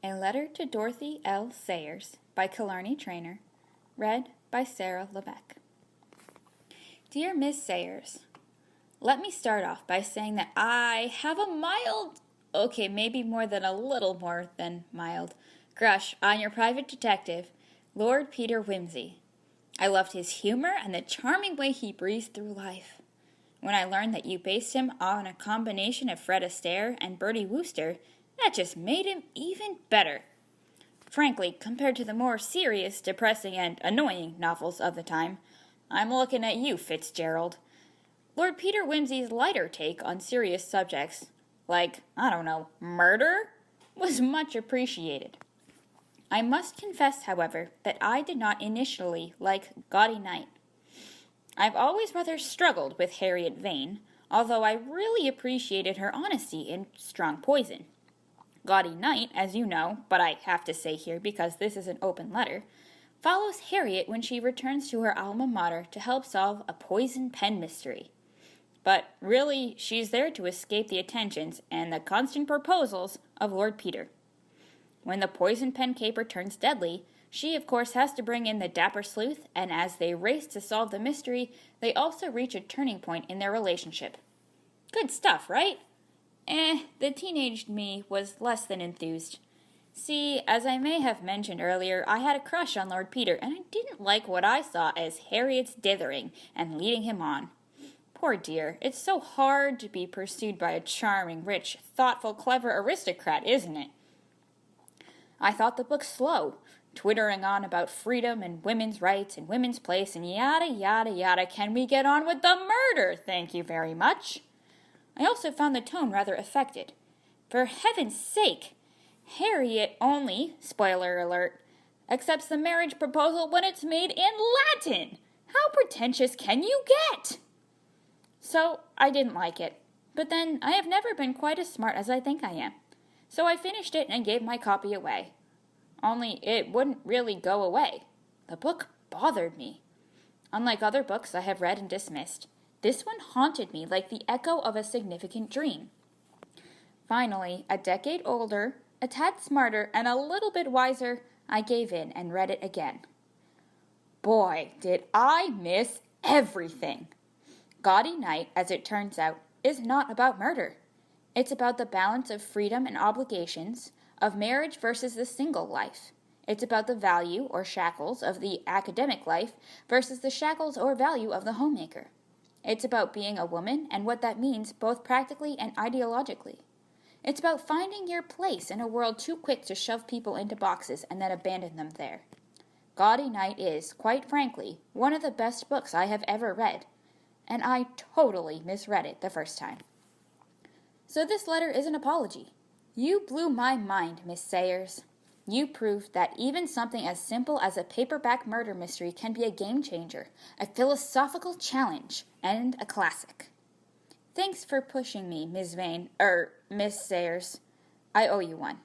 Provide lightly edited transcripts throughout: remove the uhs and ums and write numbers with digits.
A Letter to Dorothy L. Sayers by Killarney Traynor. Read by Sarah Levesque. Dear Miss Sayers, let me start off by saying that I have a maybe more than a little more than mild, crush on your private detective, Lord Peter Wimsey. I loved his humor and the charming way he breezed through life. When I learned that you based him on a combination of Fred Astaire and Bertie Wooster, that just made him even better. Frankly, compared to the more serious, depressing, and annoying novels of the time, I'm looking at you, Fitzgerald. Lord Peter Wimsey's lighter take on serious subjects, like, murder, was much appreciated. I must confess, however, that I did not initially like Gaudy Night. I've always rather struggled with Harriet Vane, although I really appreciated her honesty in Strong Poison. Gaudy Night, as you know, but I have to say here because this is an open letter, follows Harriet when she returns to her alma mater to help solve a poison pen mystery. But really, she's there to escape the attentions and the constant proposals of Lord Peter. When the poison pen caper turns deadly, she, of course, has to bring in the dapper sleuth, and as they race to solve the mystery, they also reach a turning point in their relationship. Good stuff, right? The teenaged me was less than enthused. See, as I may have mentioned earlier, I had a crush on Lord Peter, and I didn't like what I saw as Harriet's dithering and leading him on. Poor dear, it's so hard to be pursued by a charming, rich, thoughtful, clever aristocrat, isn't it? I thought the book slow, twittering on about freedom and women's rights and women's place and yada, yada, yada. Can we get on with the murder? Thank you very much. I also found the tone rather affected. For heaven's sake, Harriet only, spoiler alert, accepts the marriage proposal when it's made in Latin. How pretentious can you get? So I didn't like it. But then I have never been quite as smart as I think I am. So I finished it and gave my copy away. Only it wouldn't really go away. The book bothered me. Unlike other books I have read and dismissed, this one haunted me like the echo of a significant dream. Finally, a decade older, a tad smarter, and a little bit wiser, I gave in and read it again. Boy, did I miss everything! Gaudy Night, as it turns out, is not about murder. It's about the balance of freedom and obligations, of marriage versus the single life. It's about the value or shackles of the academic life versus the shackles or value of the homemaker. It's about being a woman and what that means both practically and ideologically. It's about finding your place in a world too quick to shove people into boxes and then abandon them there. Gaudy Night is, quite frankly, one of the best books I have ever read, and I totally misread it the first time. So this letter is an apology. You blew my mind, Miss Sayers. You proved that even something as simple as a paperback murder mystery can be a game changer, a philosophical challenge, and a classic. Thanks for pushing me, Miss Sayers. I owe you one.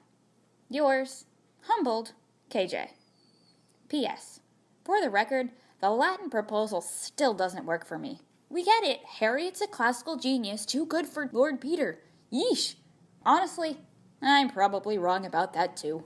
Yours, humbled, KJ. P.S. For the record, the Latin proposal still doesn't work for me. We get it, Harriet's a classical genius, too good for Lord Peter. Yeesh! Honestly, I'm probably wrong about that too.